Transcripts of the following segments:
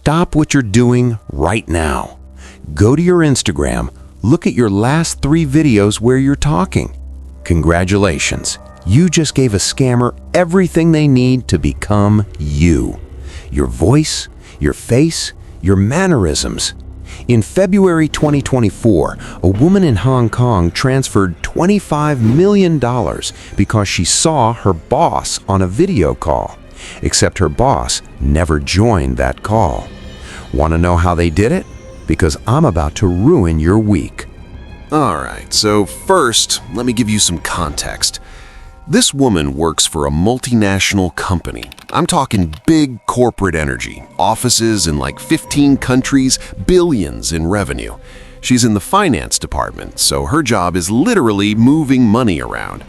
stop what you're doing right now. Go to your Instagram, look at your last 3 videos where you're talking. Congratulations, you just gave a scammer everything they need to become you. Your voice, your face, your mannerisms. In February 2024, a woman in Hong Kong transferred $25 million because she saw her boss on a video call. Except her boss never joined that call. Want to know how they did it? Because I'm about to ruin your week. Alright, so first, let me give you some context. This woman works for a multinational company. I'm talking big corporate energy, offices in like 15 countries, billions in revenue. She's in the finance department, so her job is literally moving money around.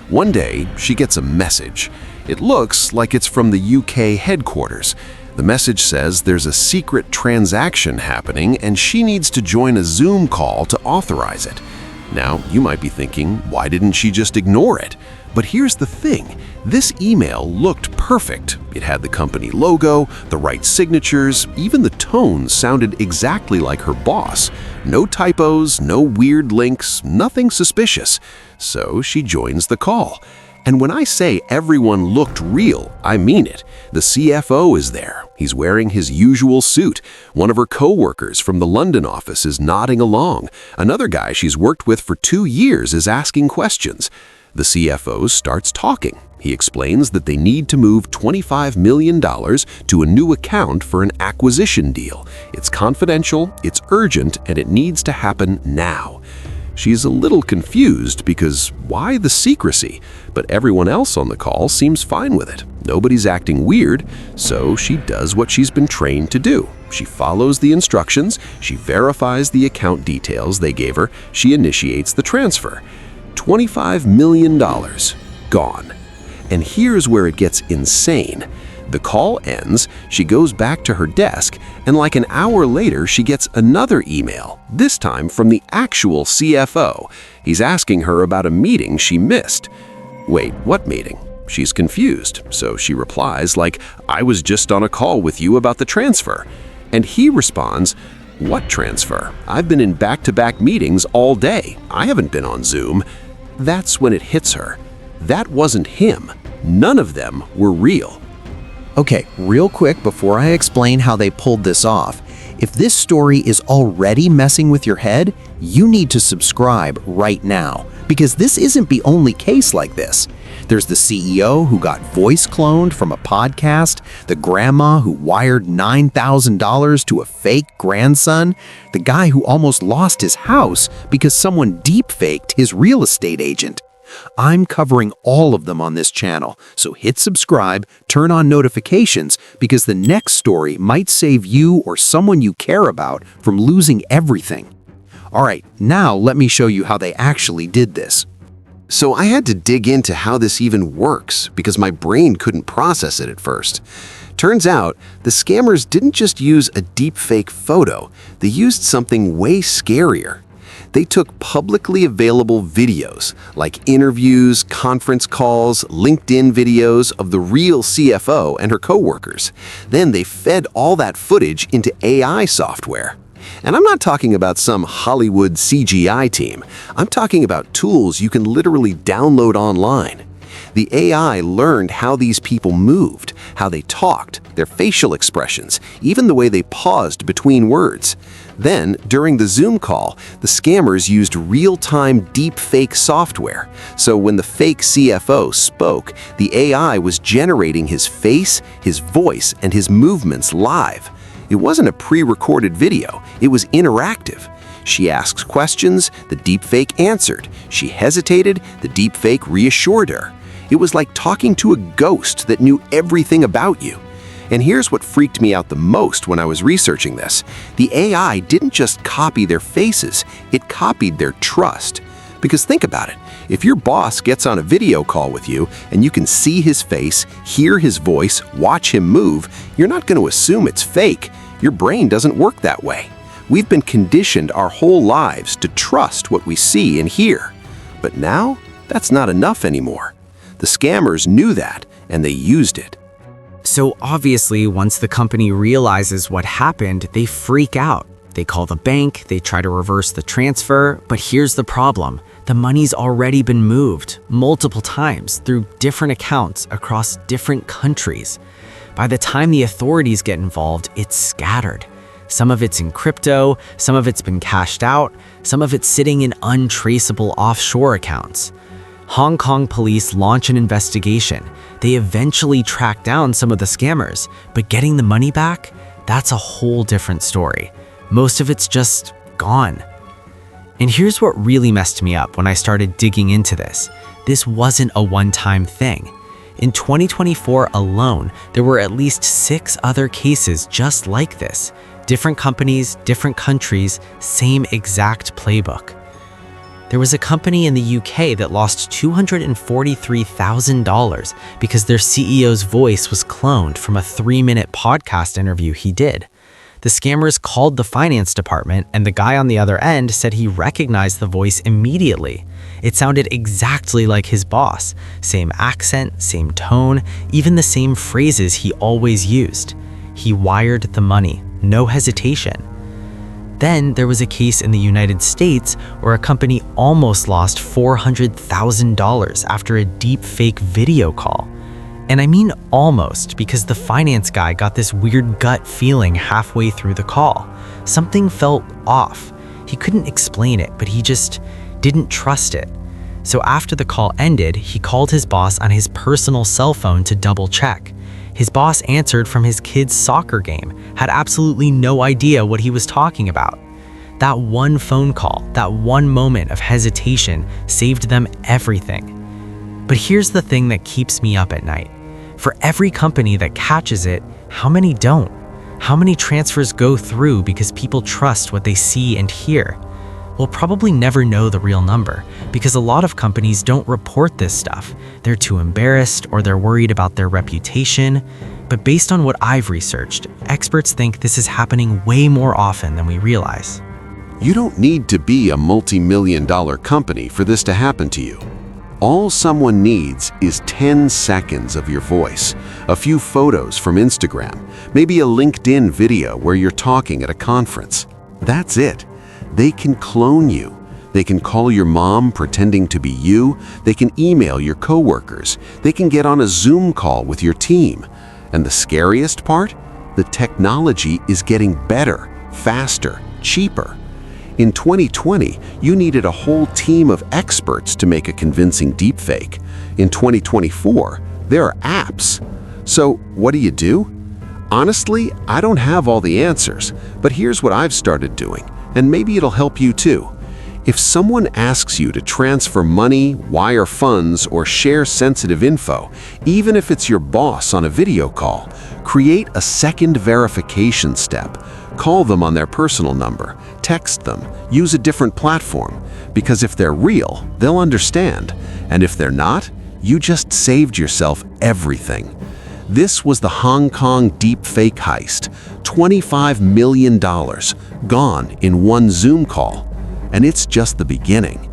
One day, she gets a message. It looks like it's from the UK headquarters. The message says there's a secret transaction happening and she needs to join a Zoom call to authorize it. Now, you might be thinking, why didn't she just ignore it? But here's the thing, this email looked perfect. It had the company logo, the right signatures, even the tone sounded exactly like her boss. No typos, no weird links, nothing suspicious. So she joins the call. And when I say everyone looked real, I mean it. The CFO is there. He's wearing his usual suit. One of her co-workers from the London office is nodding along. Another guy she's worked with for 2 years is asking questions. The CFO starts talking. He explains that they need to move $25 million to a new account for an acquisition deal. It's confidential, it's urgent, and it needs to happen now. She's a little confused because why the secrecy? But everyone else on the call seems fine with it. Nobody's acting weird, so she does what she's been trained to do. She follows the instructions, she verifies the account details they gave her, she initiates the transfer. $25 million gone. And here's where it gets insane. The call ends, she goes back to her desk, and like an hour later she gets another email, this time from the actual CFO. He's asking her about a meeting she missed. Wait, what meeting? She's confused, so she replies like, I was just on a call with you about the transfer. And he responds, what transfer? I've been in back-to-back meetings all day. I haven't been on Zoom. That's when it hits her. That wasn't him. None of them were real. Okay, real quick before I explain how they pulled this off, if this story is already messing with your head, you need to subscribe right now, because this isn't the only case like this. There's the CEO who got voice cloned from a podcast, the grandma who wired $9,000 to a fake grandson, the guy who almost lost his house because someone deepfaked his real estate agent. I'm covering all of them on this channel, so hit subscribe, turn on notifications, because the next story might save you or someone you care about from losing everything. Alright, now let me show you how they actually did this. So I had to dig into how this even works because my brain couldn't process it at first. Turns out, the scammers didn't just use a deepfake photo, they used something way scarier. They took publicly available videos, like interviews, conference calls, LinkedIn videos of the real CFO and her coworkers. Then they fed all that footage into AI software. And I'm not talking about some Hollywood CGI team. I'm talking about tools you can literally download online. The AI learned how these people moved, how they talked, their facial expressions, even the way they paused between words. Then, during the Zoom call, the scammers used real-time deepfake software. So when the fake CFO spoke, the AI was generating his face, his voice, and his movements live. It wasn't a pre-recorded video, it was interactive. She asked questions, the deepfake answered. She hesitated, the deepfake reassured her. It was like talking to a ghost that knew everything about you. And here's what freaked me out the most when I was researching this. The AI didn't just copy their faces, it copied their trust. Because think about it, if your boss gets on a video call with you and you can see his face, hear his voice, watch him move, you're not going to assume it's fake. Your brain doesn't work that way. We've been conditioned our whole lives to trust what we see and hear. But now, that's not enough anymore. The scammers knew that, and they used it. So obviously, once the company realizes what happened, they freak out. They call the bank, they try to reverse the transfer, but here's the problem. The money's already been moved multiple times through different accounts across different countries. By the time the authorities get involved, it's scattered. Some of it's in crypto, some of it's been cashed out, some of it's sitting in untraceable offshore accounts. Hong Kong police launch an investigation. They eventually track down some of the scammers, but getting the money back, that's a whole different story. Most of it's just gone. And here's what really messed me up when I started digging into this. This wasn't a one-time thing. In 2024 alone, there were at least 6 other cases just like this. Different companies, different countries, same exact playbook. There was a company in the UK that lost $243,000 because their CEO's voice was cloned from a 3-minute podcast interview he did. The scammers called the finance department, and the guy on the other end said he recognized the voice immediately. It sounded exactly like his boss. Same accent, same tone, even the same phrases he always used. He wired the money, no hesitation. Then there was a case in the United States where a company almost lost $400,000 after a deepfake video call. And I mean almost, because the finance guy got this weird gut feeling halfway through the call. Something felt off. He couldn't explain it, but he just didn't trust it. So after the call ended, he called his boss on his personal cell phone to double check. His boss answered from his kid's soccer game, had absolutely no idea what he was talking about. That one phone call, that one moment of hesitation saved them everything. But here's the thing that keeps me up at night. For every company that catches it, how many don't? How many transfers go through because people trust what they see and hear? We'll probably never know the real number because a lot of companies don't report this stuff. They're too embarrassed or they're worried about their reputation. But based on what I've researched, experts think this is happening way more often than we realize. You don't need to be a multi-million-dollar company for this to happen to you. All someone needs is 10 seconds of your voice, a few photos from Instagram, maybe a LinkedIn video where you're talking at a conference. That's it. They can clone you. They can call your mom pretending to be you. They can email your coworkers. They can get on a Zoom call with your team. And the scariest part? The technology is getting better, faster, cheaper. In 2020, you needed a whole team of experts to make a convincing deepfake. In 2024, there are apps. So what do? Honestly, I don't have all the answers, but here's what I've started doing, and maybe it'll help you too. If someone asks you to transfer money, wire funds, or share sensitive info, even if it's your boss on a video call, create a second verification step. Call them on their personal number, text them, use a different platform, because if they're real, they'll understand, and if they're not, you just saved yourself everything. This was the Hong Kong deepfake heist, $25 million, gone in one Zoom call, and it's just the beginning.